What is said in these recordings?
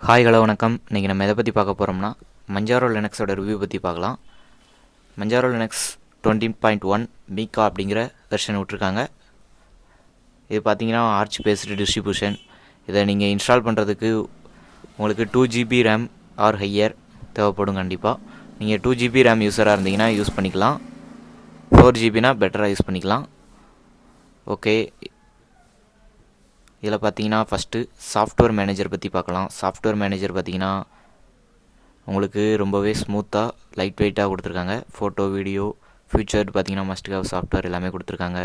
Hi hello வணக்கம். இன்றைக்கி நம்ம எதை பற்றி பார்க்க போகிறோம்னா மஞ்சாரோ லினக்ஸோட ரிவ்யூ பற்றி பார்க்கலாம். மஞ்சாரோ லினக்ஸ் 20.1 மீகா அப்படிங்கிற வெர்ஷன் விட்ருக்காங்க. இது பார்த்தீங்கன்னா ஆர்ச் பேஸ்டு டிஸ்ட்ரிபியூஷன். இதை நீங்கள் இன்ஸ்டால் பண்ணுறதுக்கு உங்களுக்கு 2GB ரேம் ஆர் ஹையர் தேவைப்படும். கண்டிப்பாக நீங்கள் 2GB ரேம் யூஸராக இருந்தீங்கன்னா யூஸ் பண்ணிக்கலாம். 4GBனா பெட்டராக யூஸ் பண்ணிக்கலாம். ஓகே, இதில் பார்த்தீங்கன்னா ஃபஸ்ட்டு சாஃப்ட்வேர் மேனேஜர் பற்றி பார்க்கலாம். சாஃப்ட்வேர் மேனேஜர் பார்த்தீங்கன்னா உங்களுக்கு ரொம்பவே ஸ்மூத்தாக லைட் வெயிட்டாக கொடுத்துருக்காங்க. ஃபோட்டோ வீடியோ ஃபியூச்சர் பார்த்தீங்கன்னா மஸ்ட் ஹேவ் சாஃப்ட்வேர் எல்லாமே கொடுத்துருக்காங்க.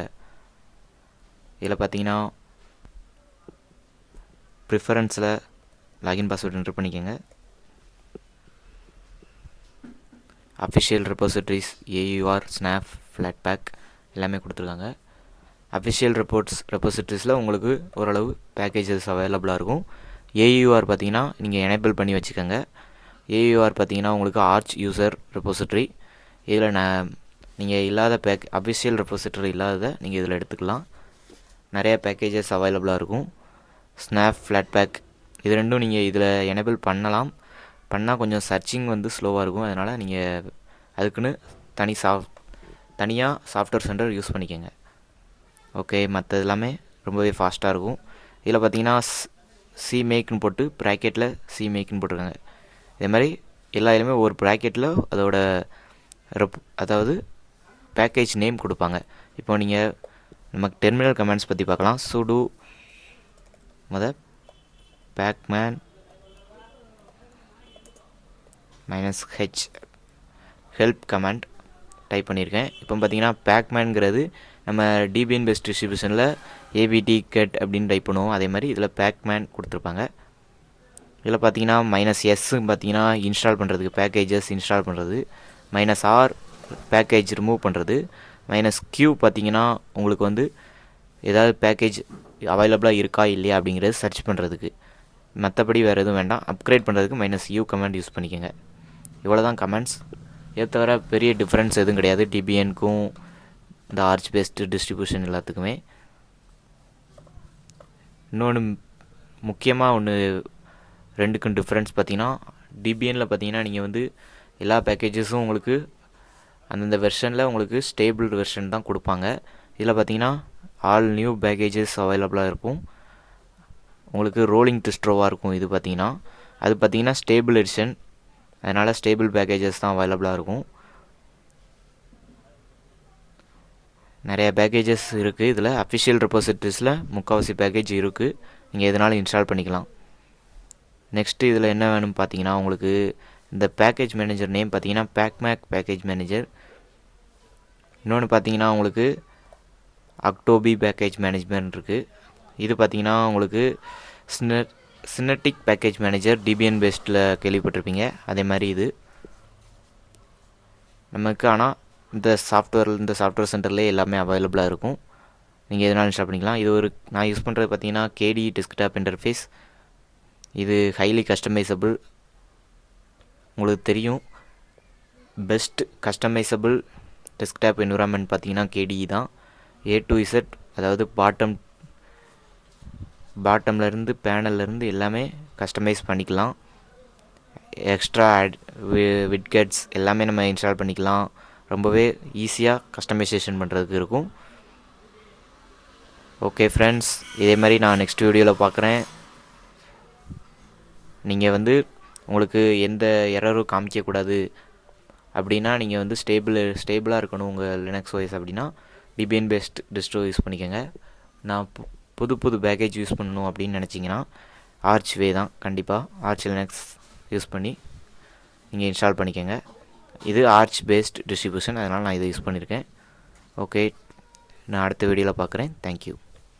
இதில் பார்த்தீங்கன்னா ப்ரிஃபரன்ஸில் லாகின் பாஸ்வேர்டு என்ட்ரு பண்ணிக்கோங்க. அஃபிஷியல் ரெப்போசிட்ரிஸ் AUR ஸ்னாப் ஃப்ளாட்பேக் எல்லாமே கொடுத்துருக்காங்க. அஃபிஷியல் ரெப்போசிட்ரிஸில் உங்களுக்கு ஓரளவு பேக்கேஜஸ் அவைலபிளாக இருக்கும். AUR பார்த்தீங்கன்னா நீங்கள் எனேபிள் பண்ணி வச்சுக்கோங்க. AUR பார்த்தீங்கன்னா உங்களுக்கு ஆர்ச் யூசர் ரெப்போசிட்ரி. இதில் நீங்கள் இல்லாத அஃபிஷியல் ரெப்போசிட்ரி இல்லாததை நீங்கள் இதில் எடுத்துக்கலாம். நிறைய பேக்கேஜஸ் அவைலபிளாக இருக்கும். ஸ்னாப் ஃப்ளாட்பேக் இது ரெண்டும் நீங்கள் இதில் எனேபிள் பண்ணால் கொஞ்சம் சர்ச்சிங் ஸ்லோவாக இருக்கும். அதனால் நீங்கள் அதுக்குன்னு தனியாக சாஃப்ட்வேர் சென்டர் யூஸ் பண்ணிக்கோங்க. ஓகே, மற்றது எல்லாமே ரொம்பவே ஃபாஸ்ட்டாக இருக்கும். இதில் பார்த்தீங்கன்னா CMake போட்டு ப்ராக்கெட்டில் CMake போட்டிருக்காங்க. இதே மாதிரி எல்லா இதுலையுமே ஒரு ப்ராக்கெட்டில் அதோட அதாவது பேக்கேஜ் நேம் கொடுப்பாங்க. இப்போ நீங்கள் நமக்கு டெர்மினல் கமெண்ட்ஸ் பற்றி பார்க்கலாம். sudo pacman -h help comment type பண்ணியிருக்கேன். இப்போ பார்த்தீங்கன்னா பேக்மேன்கிறது நம்ம டிபிஎன் பேஸ்ட் டிஸ்ட்ரிபியூஷனில் ABT கட் அப்படின்னு டைப் பண்ணுவோம். அதே மாதிரி இதில் பேக்மேன் கொடுத்துருப்பாங்க. இதில் பார்த்தீங்கன்னா -S பார்த்தீங்கன்னா இன்ஸ்டால் பண்ணுறதுக்கு பேக்கேஜஸ் இன்ஸ்டால் பண்ணுறது, -R பேக்கேஜ் ரிமூவ் பண்ணுறது, -Q பார்த்தீங்கன்னா உங்களுக்கு ஏதாவது பேக்கேஜ் அவைலபிளாக இருக்கா இல்லையா அப்படிங்கிறது சர்ச் பண்ணுறதுக்கு. மற்றபடி வேறு எதுவும் வேண்டாம். அப்கிரேட் பண்ணுறதுக்கு -U கமெண்ட் யூஸ் பண்ணிக்கோங்க. இவ்வளோ தான் கமெண்ட்ஸ். இதை தவிர பெரிய டிஃப்ரென்ஸ் எதுவும் கிடையாது டிபிஎனுக்கும் இந்த ஆர்ச் பேஸ்டு டிஸ்ட்ரிபியூஷன் எல்லாத்துக்குமே. இன்னொன்று முக்கியமாக ரெண்டுக்கும் டிஃப்ரென்ஸ் பார்த்தீங்கன்னா டிபிஎனில் பார்த்தீங்கன்னா நீங்கள் எல்லா பேக்கேஜஸும் உங்களுக்கு அந்தந்த வெர்ஷனில் உங்களுக்கு ஸ்டேபிள் வெர்ஷன் தான் கொடுப்பாங்க. இதில் பார்த்தீங்கன்னா ஆல் நியூ பேக்கேஜஸ் அவைலபிளாக இருக்கும். உங்களுக்கு ரோலிங் டிஸ்ட்ரோவாக இருக்கும். இது பார்த்தீங்கன்னா ஸ்டேபிள் எடிஷன். அதனால் ஸ்டேபிள் பேக்கேஜஸ் தான் அவைலபிளாக இருக்கும். நிறைய பேக்கேஜஸ் இருக்குது. இதில் அஃபிஷியல் ரெப்போசிட்ரிஸில் முக்கால்வாசி பேக்கேஜ் இருக்குது. நீங்கள் எதனாலும் இன்ஸ்டால் பண்ணிக்கலாம். நெக்ஸ்ட்டு இதில் என்ன வேணும்னு பார்த்தீங்கன்னா உங்களுக்கு இந்த பேக்கேஜ் மேனேஜர் நேம் பார்த்தீங்கன்னா பேக்மேக் பேக்கேஜ் மேனேஜர். இன்னொன்று பார்த்தீங்கன்னா உங்களுக்கு அக்டோபி பேக்கேஜ் மேனேஜ்மெண்ட் இருக்குது. இது பார்த்தீங்கன்னா உங்களுக்கு சினெட்டிக் பேக்கேஜ் மேனேஜர் டிபிஎன் பேஸ்டில் கேள்விப்பட்டிருப்பீங்க. அதே மாதிரி இது நமக்கு ஆனால் இந்த சாஃப்ட்வேர் சென்டர்லேயே எல்லாமே அவைலபிளாக இருக்கும். நீங்கள் எதனாலும் இன்ஸ்டால் பண்ணிக்கலாம். இது நான் யூஸ் பண்ணுறது பார்த்தீங்கன்னா KDE டெஸ்க்டாப் இன்டர்ஃபேஸ். இது ஹைலி கஸ்டமைசபிள். உங்களுக்கு தெரியும் பெஸ்ட் கஸ்டமைசபிள் டெஸ்க்டாப் என்விரான்மெண்ட் பார்த்தீங்கன்னா KDE தான். A to Z அதாவது பாட்டம்லேருந்து பேனல்லேருந்து எல்லாமே கஸ்டமைஸ் பண்ணிக்கலாம். எக்ஸ்ட்ரா விட்கெட்ஸ் எல்லாமே நம்ம இன்ஸ்டால் பண்ணிக்கலாம். ரொம்பவே ஈஸியாக கஸ்டமைசேஷன் பண்ணுறதுக்கு இருக்கும். ஓகே ஃப்ரெண்ட்ஸ், இதே மாதிரி நான் நெக்ஸ்ட் வீடியோவில் பார்க்குறேன். நீங்கள் உங்களுக்கு எந்த எரரும் காமிக்கக்கூடாது அப்படின்னா நீங்கள் ஸ்டேபிளாக இருக்கணும் உங்கள் லினக்ஸ் OS அப்படின்னா டிபிஎன் பேஸ்ட் டிஸ்ட்ரோ யூஸ் பண்ணிக்கோங்க. நான் புது பேக்கேஜ் யூஸ் பண்ணணும் அப்படின்னு நினச்சிங்கன்னா ஆர்ச் வே தான். கண்டிப்பாக ஆர்ச் லினக்ஸ் யூஸ் பண்ணி நீங்கள் இன்ஸ்டால் பண்ணிக்கோங்க. இது ஆர்ச் பேஸ்ட் டிஸ்ட்ரிபியூஷன், அதனால் நான் இதை யூஸ் பண்ணியிருக்கேன். ஓகே, நான் அடுத்த வீடியோவில் பார்க்குறேன். தேங்க்யூ.